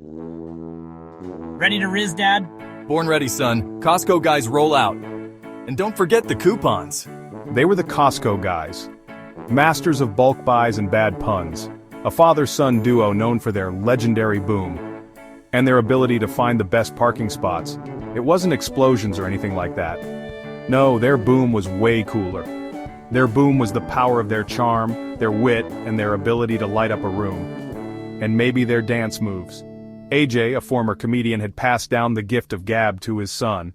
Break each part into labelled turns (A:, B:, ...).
A: Ready to Rizz, Dad?
B: Born ready, son. Costco guys roll out. And don't forget the coupons.
C: They were the Costco guys. Masters of bulk buys and bad puns. A father-son duo known for their legendary boom. And their ability to find the best parking spots. It wasn't explosions or anything like that. No, their boom was way cooler. Their boom was the power of their charm, their wit, and their ability to light up a room. And maybe their dance moves. AJ, a former comedian, had passed down the gift of gab to his son.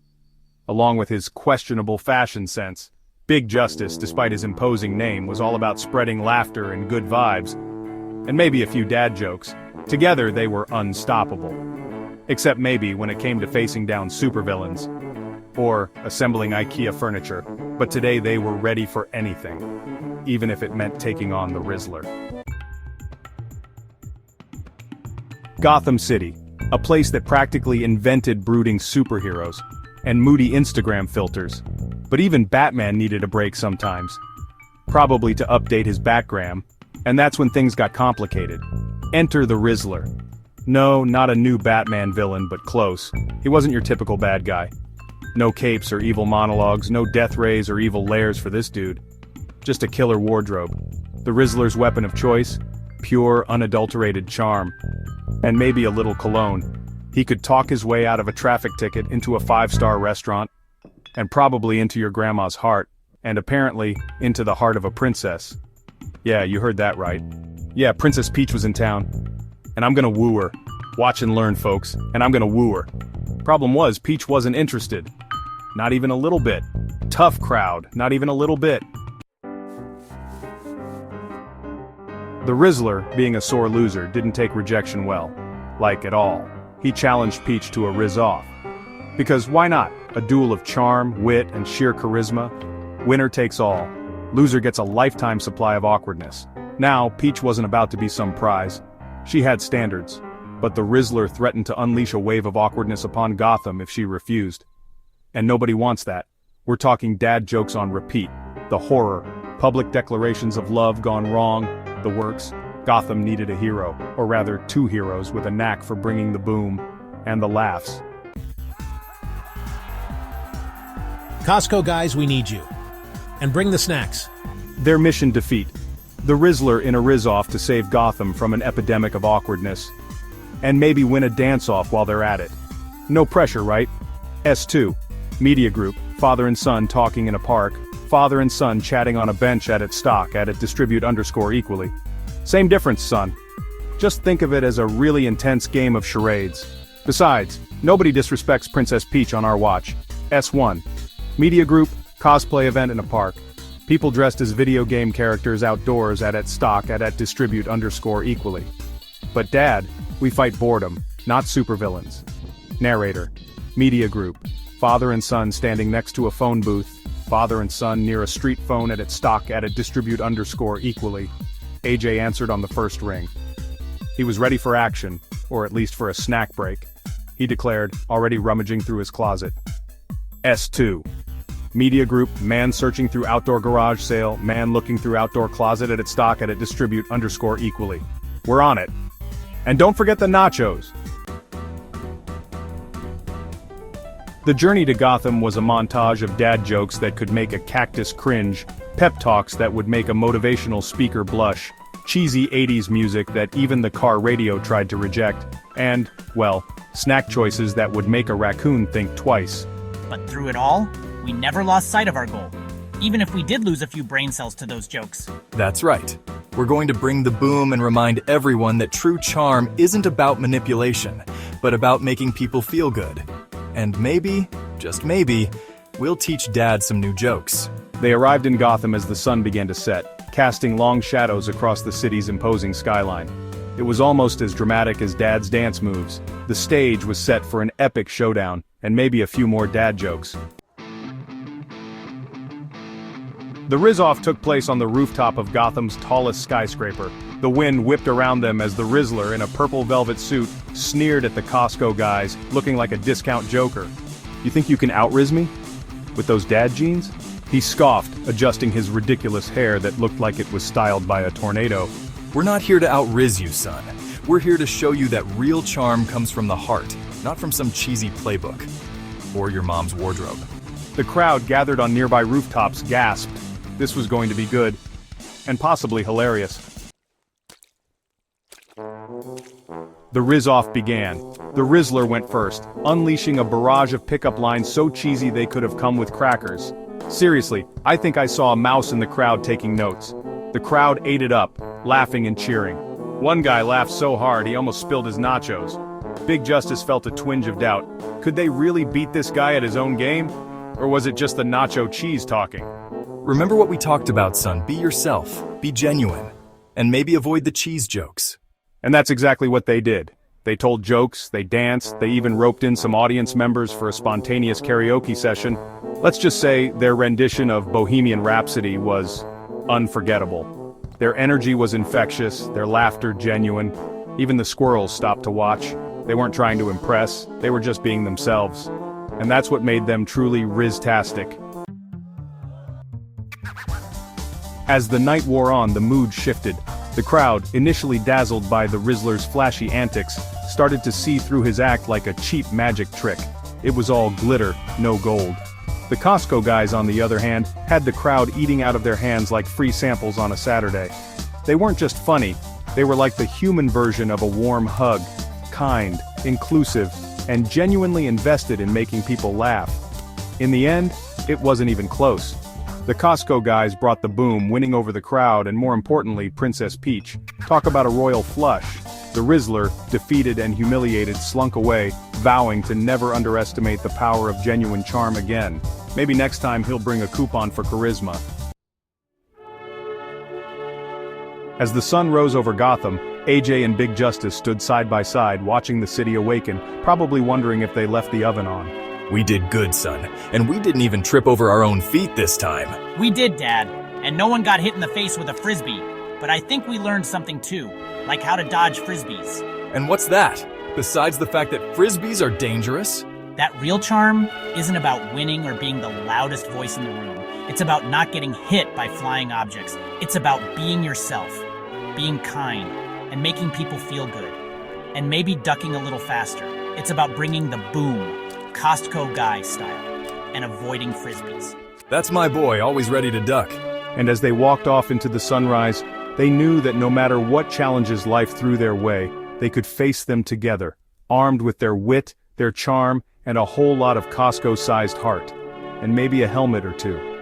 C: Along with his questionable fashion sense, Big Justice, despite his imposing name, was all about spreading laughter and good vibes. And maybe a few dad jokes. Together they were unstoppable. Except maybe when it came to facing down supervillains. Or assembling IKEA furniture. But today they were ready for anything. Even if it meant taking on the Rizzler. Gotham City, a place that practically invented brooding superheroes and moody Instagram filters. But even Batman needed a break sometimes. Probably to update his backgram, and that's when things got complicated. Enter the Rizzler. No, not a new Batman villain, but close. He wasn't your typical bad guy. No capes or evil monologues, no death rays or evil lairs for this dude. Just a killer wardrobe. The Rizzler's weapon of choice? Pure, unadulterated charm. And maybe a little cologne. He could talk his way out of a traffic ticket into a 5-star restaurant. And probably into your grandma's heart. And apparently, into the heart of a princess. Yeah, you heard that right. Yeah, Princess Peach was in town. And I'm gonna woo her. Watch and learn, folks. And I'm gonna woo her. Problem was, Peach wasn't interested. Not even a little bit. Tough crowd, not even a little bit. The Rizzler, being a sore loser, didn't take rejection well. Like, at all. He challenged Peach to a Rizz-off. Because why not? A duel of charm, wit, and sheer charisma. Winner takes all. Loser gets a lifetime supply of awkwardness. Now, Peach wasn't about to be some prize. She had standards. But the Rizzler threatened to unleash a wave of awkwardness upon Gotham if she refused. And nobody wants that. We're talking dad jokes on repeat. The horror. Public declarations of love gone wrong. The works. Gotham needed a hero, or rather 2 heroes with a knack for bringing the boom and the laughs.
D: Costco guys, we need you. And bring the snacks.
C: Their mission defeat. The Rizzler in a Rizz-off to save Gotham from an epidemic of awkwardness. And maybe win a dance-off while they're at it. No pressure, right? S2. Media group, father and son talking in a park. Father and son chatting on a bench at its stock at it distribute_equally. Same difference, son. Just think of it as a really intense game of charades. Besides, nobody disrespects Princess Peach on our watch. S1. Media group, cosplay event in a park. People dressed as video game characters outdoors at its stock at it distribute_equally. But Dad, we fight boredom, not supervillains. Narrator. Media group. Father and son standing next to a phone booth. Father and son near a street phone at its stock at it distribute_equally. AJ answered on the first ring. He was ready for action, or at least for a snack break. He declared, already rummaging through his closet. S2. Media group, man searching through outdoor garage sale, man looking through outdoor closet at its stock at it distribute_equally. We're on it. And don't forget the nachos. The journey to Gotham was a montage of dad jokes that could make a cactus cringe, pep talks that would make a motivational speaker blush, cheesy 80s music that even the car radio tried to reject, and, well, snack choices that would make a raccoon think twice.
A: But through it all, we never lost sight of our goal. Even if we did lose a few brain cells to those jokes.
B: That's right. We're going to bring the boom and remind everyone that true charm isn't about manipulation, but about making people feel good. And maybe, just maybe, we'll teach Dad some new jokes.
C: They arrived in Gotham as the sun began to set, casting long shadows across the city's imposing skyline. It was almost as dramatic as Dad's dance moves. The stage was set for an epic showdown, and maybe a few more dad jokes. The Rizz-off took place on the rooftop of Gotham's tallest skyscraper. The wind whipped around them as the Rizzler in a purple velvet suit sneered at the Costco guys, looking like a discount joker. You think you can out-Rizz me? With those dad jeans? He scoffed, adjusting his ridiculous hair that looked like it was styled by a tornado.
B: We're not here to out-Rizz you, son. We're here to show you that real charm comes from the heart, not from some cheesy playbook. Or your mom's wardrobe.
C: The crowd gathered on nearby rooftops gasped. This was going to be good. And possibly hilarious. The Rizz-off began. The Rizzler went first, unleashing a barrage of pickup lines so cheesy they could have come with crackers. Seriously, I think I saw a mouse in the crowd taking notes. The crowd ate it up, laughing and cheering. One guy laughed so hard he almost spilled his nachos. Big Justice felt a twinge of doubt. Could they really beat this guy at his own game? Or was it just the nacho cheese talking?
B: Remember what we talked about, son. Be yourself. Be genuine. And maybe avoid the cheese jokes.
C: And that's exactly what they did. They told jokes, they danced, they even roped in some audience members for a spontaneous karaoke session. Let's just say their rendition of Bohemian Rhapsody was unforgettable. Their energy was infectious, their laughter genuine. Even the squirrels stopped to watch. They weren't trying to impress, they were just being themselves. And that's what made them truly Rizztastic. As the night wore on, the mood shifted. The crowd, initially dazzled by the Rizzler's flashy antics, started to see through his act like a cheap magic trick. It was all glitter, no gold. The Costco guys, on the other hand, had the crowd eating out of their hands like free samples on a Saturday. They weren't just funny, they were like the human version of a warm hug, kind, inclusive, and genuinely invested in making people laugh. In the end, it wasn't even close. The Costco guys brought the boom, winning over the crowd and more importantly, Princess Peach. Talk about a royal flush. The Rizzler, defeated and humiliated, slunk away, vowing to never underestimate the power of genuine charm again. Maybe next time he'll bring a coupon for charisma. As the sun rose over Gotham, AJ and Big Justice stood side by side watching the city awaken, probably wondering if they left the oven on.
B: We did good, son, and we didn't even trip over our own feet this time.
A: We did, Dad, and no one got hit in the face with a frisbee. But I think we learned something too, like how to dodge frisbees.
B: And what's that? Besides the fact that frisbees are dangerous?
A: That real charm isn't about winning or being the loudest voice in the room. It's about not getting hit by flying objects. It's about being yourself, being kind, and making people feel good. And maybe ducking a little faster. It's about bringing the boom, Costco guy style, and avoiding frisbees.
B: That's my boy, always ready to duck.
C: And as they walked off into the sunrise, they knew that no matter what challenges life threw their way, they could face them together, armed with their wit, their charm, and a whole lot of Costco-sized heart. And maybe a helmet or two.